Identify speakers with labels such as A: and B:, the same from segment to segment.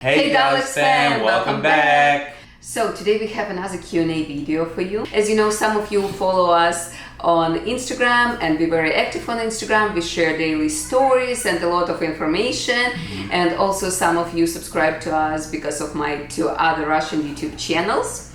A: Hey Alex fam, welcome back!
B: So today we have another Q&A video for you. As you know, some of you follow us on Instagram and we're very active on Instagram. We share daily stories and a lot of information, and also some of you subscribe to us because of my two other Russian YouTube channels.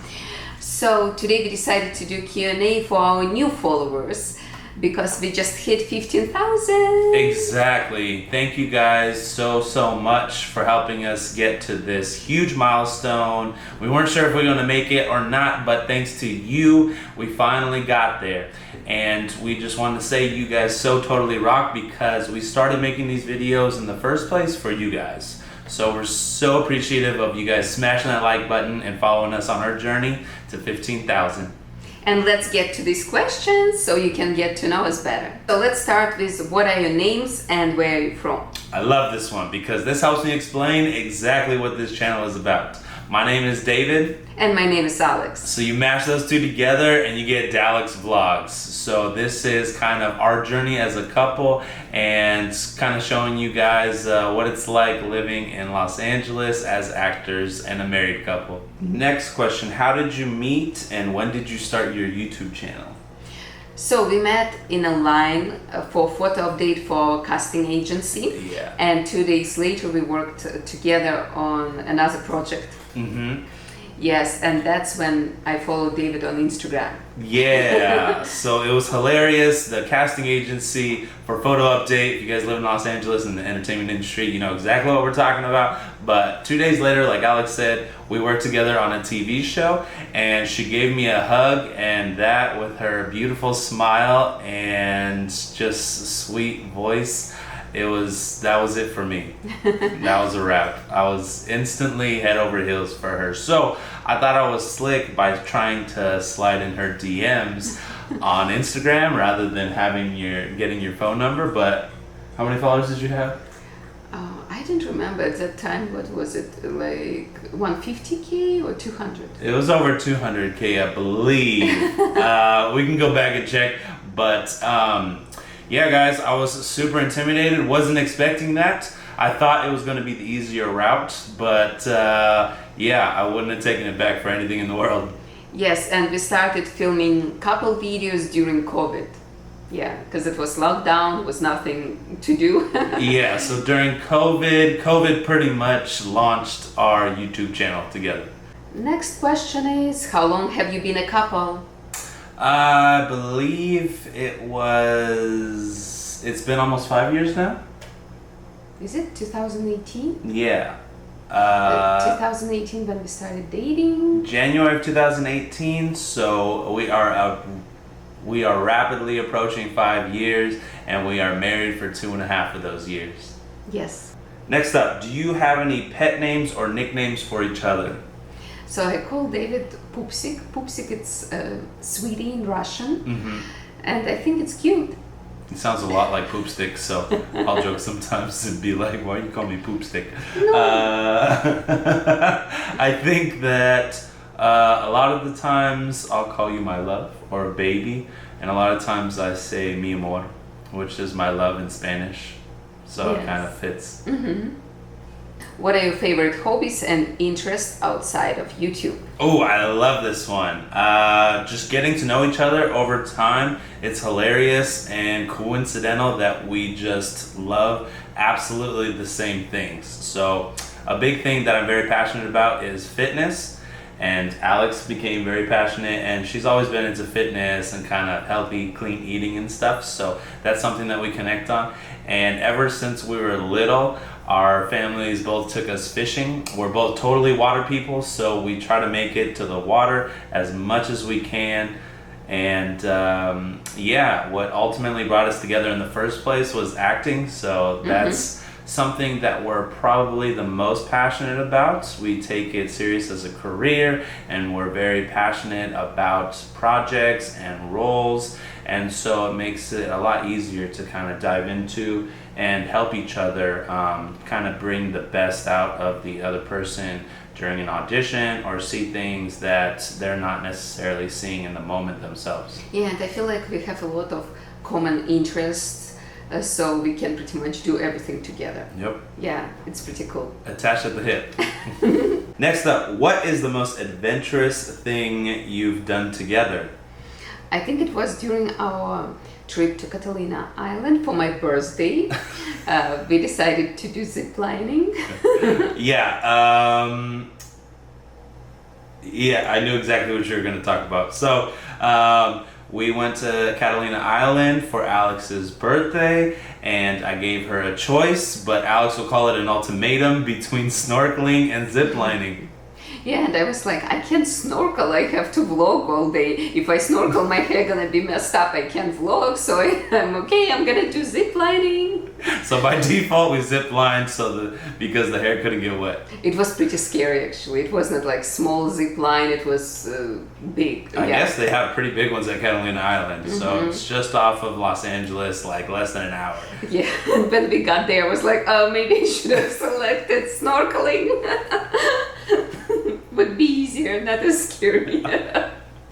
B: So today we decided to do Q&A for our new followers because we just hit 15,000.
A: Exactly. Thank you guys so much for helping us get to this huge milestone. We weren't sure if we were going to make it or not, but thanks to you, we finally got there. And we just wanted to say you guys so totally rock because we started making these videos in the first place for you guys. So we're so appreciative of you guys smashing that like button and following us on our journey to 15,000.
B: And let's get to these questions so you can get to know us better. So let's start with what are your names and where are you from?
A: I love this one because this helps me explain exactly what this channel is about. My name is David.
B: And my name is Alex.
A: So you mash those two together and you get Dalek's Vlogs. So this is kind of our journey as a couple and kind of showing you guys what it's like living in Los Angeles as actors and a married couple. Next question, how did you meet and when did you start your YouTube channel?
B: So we met in a line for photo update for casting agency.
A: Yeah.
B: And 2 days later we worked together on another project. Yes, and that's when I followed David on Instagram.
A: Yeah, so it was hilarious. The casting agency for photo update. If you guys live in Los Angeles in the entertainment industry, you know exactly what we're talking about. But 2 days later, like Alex said, we worked together on a TV show and she gave me a hug, and that with her beautiful smile and just sweet voice, that was it for me. That was a wrap. I was instantly head over heels for her. So I thought I was slick by trying to slide in her DMs on Instagram rather than getting your phone number. But how many followers did you have?
B: I didn't remember at that time. What was it, like 150K or 200?
A: It was over 200K, I believe. We can go back and check. But yeah, guys, I was super intimidated. Wasn't expecting that. I thought it was going to be the easier route, but yeah, I wouldn't have taken it back for anything in the world.
B: Yes, and we started filming couple videos during COVID. Yeah, because it was lockdown, was nothing to do.
A: Yeah, so during COVID pretty much launched our YouTube channel together.
B: Next question is, how long have you been a couple?
A: I believe it's been almost 5 years now.
B: Is it 2018?
A: Yeah.
B: 2018 when we started dating?
A: January of 2018, so we are rapidly approaching 5 years and we are married for 2.5 of those years.
B: Yes.
A: Next up, do you have any pet names or nicknames for each other?
B: So I call David Pupsik. Pupsik, it's sweetie in Russian, and I think it's cute.
A: It sounds a lot like poop stick, so I'll joke sometimes and be like, why you call me poop stick?
B: No.
A: I think that a lot of the times I'll call you my love or baby, and a lot of times I say mi amor, which is my love in Spanish, so
B: Yes.
A: It kind of fits.
B: What are your favorite hobbies and interests outside of YouTube?
A: Oh, I love this one. Just getting to know each other over time. It's hilarious and coincidental that we just love absolutely the same things. So a big thing that I'm very passionate about is fitness. And Alex became very passionate, and she's always been into fitness and kind of healthy, clean eating and stuff. So that's something that we connect on. And ever since we were little, our families both took us fishing. We're both totally water people, so we try to make it to the water as much as we can. And yeah, what ultimately brought us together in the first place was acting. So that's something that we're probably the most passionate about. We take it serious as a career, and we're very passionate about projects and roles, and so it makes it a lot easier to kind of dive into and help each other kind of bring the best out of the other person during an audition, or see things that they're not necessarily seeing in the moment themselves.
B: Yeah, and I feel like we have a lot of common interests so we can pretty much do everything together.
A: Yep.
B: Yeah, it's pretty cool.
A: Attached at the hip. Next up, what is the most adventurous thing you've done together?
B: I think it was during our trip to Catalina Island for my birthday. We decided to do zip lining.
A: Yeah. Yeah, I knew exactly what you were going to talk about. So, we went to Catalina Island for Alex's birthday, and I gave her a choice, but Alex will call it an ultimatum between snorkeling and ziplining.
B: Yeah, and I was like, I can't snorkel, I have to vlog all day. If I snorkel, my hair gonna be messed up, I can't vlog, so I'm okay, I'm gonna do zip lining.
A: So by default, we zip lined because the hair couldn't get wet.
B: It was pretty scary, actually. It wasn't like small zip line, it was big.
A: I guess they have pretty big ones at Catalina Island, so it's just off of Los Angeles, like less than an hour.
B: Yeah, when we got there, I was like, oh, maybe I should have selected snorkeling. Would be easier, not as scary.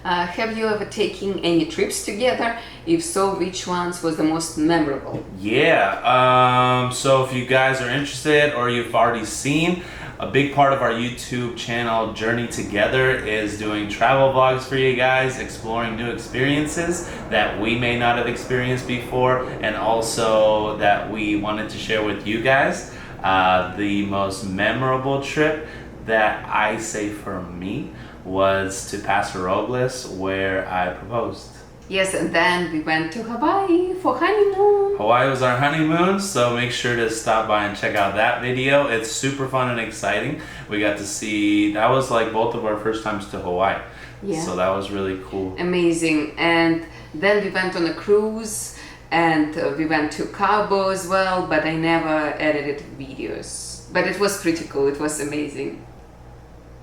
B: Have you ever taken any trips together? If so, which ones was the most memorable?
A: Yeah, so if you guys are interested or you've already seen, a big part of our YouTube channel Journey Together is doing travel vlogs for you guys, exploring new experiences that we may not have experienced before, and also that we wanted to share with you guys. The most memorable trip that I say for me was to Paso Robles, where I proposed.
B: Yes, and then we went to Hawaii for honeymoon.
A: Hawaii was our honeymoon, so make sure to stop by and check out that video. It's super fun and exciting. We got to see, that was like both of our first times to Hawaii.
B: Yeah.
A: So that was really cool.
B: Amazing. And then we went on a cruise, and we went to Cabo as well, but I never edited videos. But it was pretty cool, it was amazing.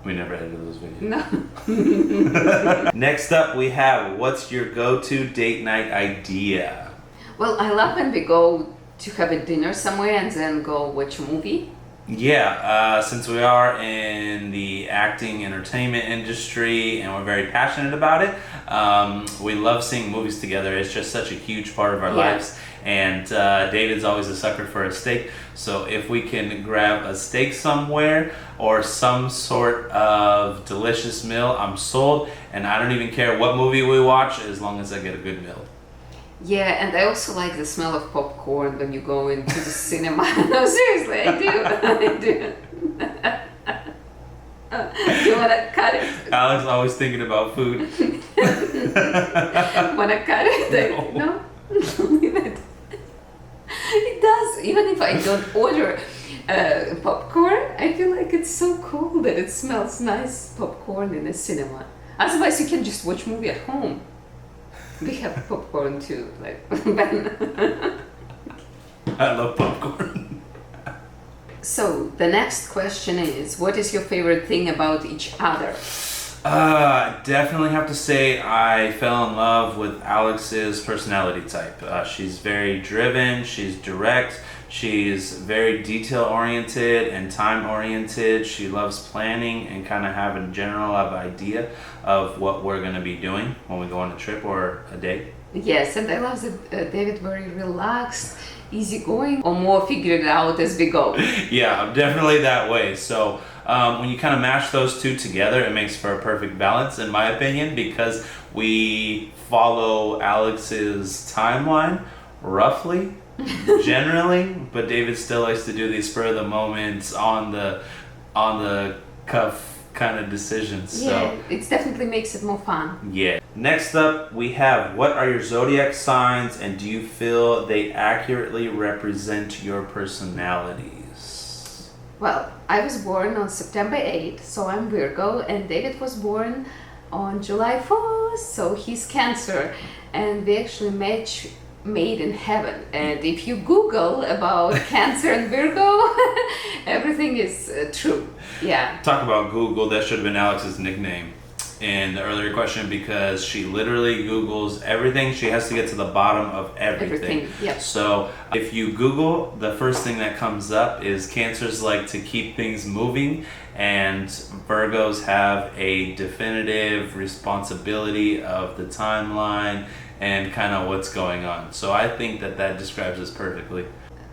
A: We never edited those videos.
B: No.
A: Next up, we have, what's your go-to date night idea?
B: Well, I love when we go to have a dinner somewhere and then go watch a movie.
A: Yeah, since we are in the acting entertainment industry and we're very passionate about it, we love seeing movies together. It's just such a huge part of our lives. And David's always a sucker for a steak. So if we can grab a steak somewhere or some sort of delicious meal, I'm sold. And I don't even care what movie we watch as long as I get a good meal.
B: Yeah, and I also like the smell of popcorn when you go into the cinema. No, seriously, I do. I do. Do you want to cut it?
A: Alex always thinking about food.
B: Want to cut it? No? Leave it. It does. Even if I don't order popcorn, I feel like it's so cool that it smells nice popcorn in a cinema. Otherwise, you can just watch movie at home. We have popcorn too, like.
A: I love popcorn.
B: So the next question is, what is your favorite thing about each other?
A: Definitely have to say I fell in love with Alex's personality type. She's very driven, she's direct, she's very detail oriented and time oriented. She loves planning and kind of have a general idea of what we're going to be doing when we go on a trip or a date.
B: Yes, and I love that David very relaxed, easygoing, or more figure it out as we go.
A: Yeah, I'm definitely that way. So when you kind of mash those two together, it makes for a perfect balance, in my opinion, because we follow Alex's timeline roughly, generally, but David still likes to do these spur of the moments, on the cuff kind of decisions.
B: Yeah,
A: So
B: it definitely makes it more fun.
A: yeah. Next up, we have, what are your zodiac signs, and do you feel they accurately represent your personalities?
B: Well, I was born on September 8th, so I'm Virgo, and David was born on July 4th, so he's Cancer, and we actually made in heaven. And if you Google about Cancer and Virgo, everything is true. Yeah.
A: Talk about Google, that should have been Alex's nickname. in the earlier question because she literally Googles everything. She has to get to the bottom of everything.
B: Yep.
A: So if you Google, the first thing that comes up is Cancers like to keep things moving, and Virgos have a definitive responsibility of the timeline and kind of what's going on. So I think that describes us perfectly.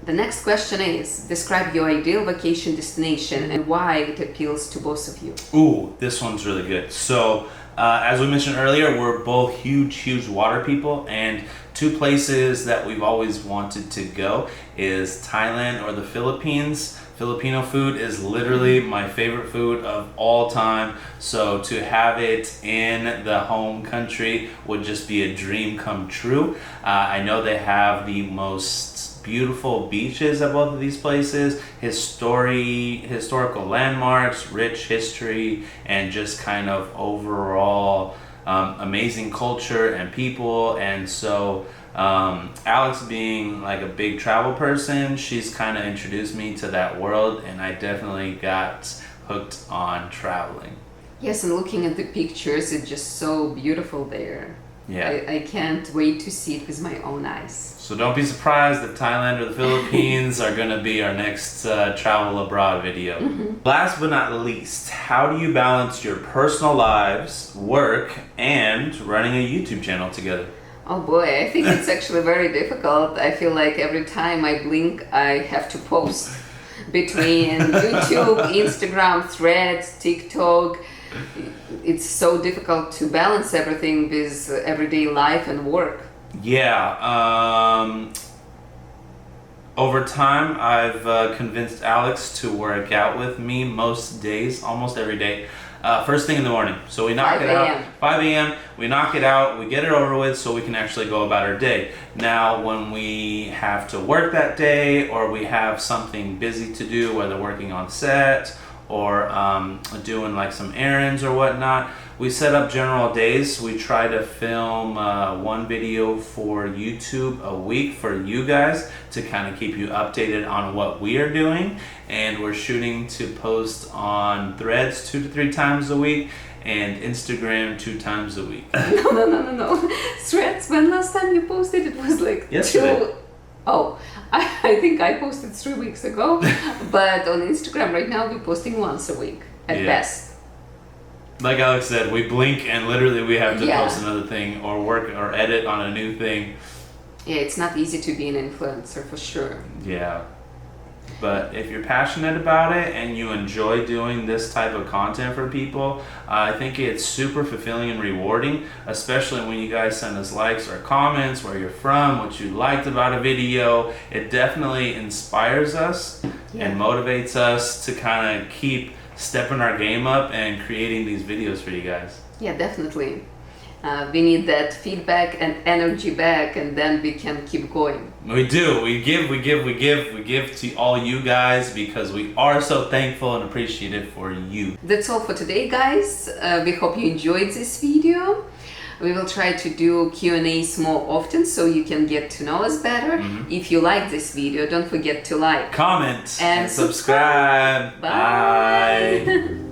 B: The next question is, describe your ideal vacation destination and why it appeals to both of you.
A: Ooh, this one's really good. So, as we mentioned earlier, we're both huge water people, and two places that we've always wanted to go is Thailand or the Philippines. Filipino food is literally my favorite food of all time, so to have it in the home country would just be a dream come true. I know they have the most beautiful beaches at both of these places, historical landmarks, rich history, and just kind of overall amazing culture and people. And so Alex, being like a big travel person, she's kind of introduced me to that world, and I definitely got hooked on traveling.
B: Yes, and looking at the pictures, it's just so beautiful there.
A: Yeah.
B: I can't wait to see it with my own eyes.
A: So don't be surprised if Thailand or the Philippines are going to be our next travel abroad video. Last but not least, how do you balance your personal lives, work, and running a YouTube channel together?
B: Oh boy, I think it's actually very difficult. I feel like every time I blink, I have to post between YouTube, Instagram, Threads, TikTok. It's so difficult to balance everything with everyday life and work.
A: Yeah, over time I've convinced Alex to work out with me most days, almost every day. First thing in the morning. So we knock it out, 5 a.m., we knock it out, we get it over with so we can actually go about our day. Now, when we have to work that day or we have something busy to do, whether working on set or doing like some errands or whatnot, we set up general days. We try to film one video for YouTube a week for you guys to kind of keep you updated on what we are doing. And we're shooting to post on Threads 2 to 3 times a week and Instagram 2 times a week.
B: No. Threads, when last time you posted? It was like
A: yesterday.
B: Oh, I think I posted 3 weeks ago. But on Instagram right now we're posting once a week at best.
A: Like Alex said, we blink and literally we have to post another thing or work or edit on a new thing.
B: Yeah, it's not easy to be an influencer for sure.
A: Yeah. But if you're passionate about it and you enjoy doing this type of content for people, I think it's super fulfilling and rewarding, especially when you guys send us likes or comments, where you're from, what you liked about a video. It definitely inspires us and motivates us to kind of keep stepping our game up and creating these videos for you guys.
B: Yeah, definitely. We need that feedback and energy back, and then we can keep going.
A: We do. We give to all you guys because we are so thankful and appreciative for you.
B: That's all for today, guys. We hope you enjoyed this video. We will try to do Q&As more often so you can get to know us better. If you like this video, don't forget to like,
A: comment,
B: and
A: subscribe.
B: Bye.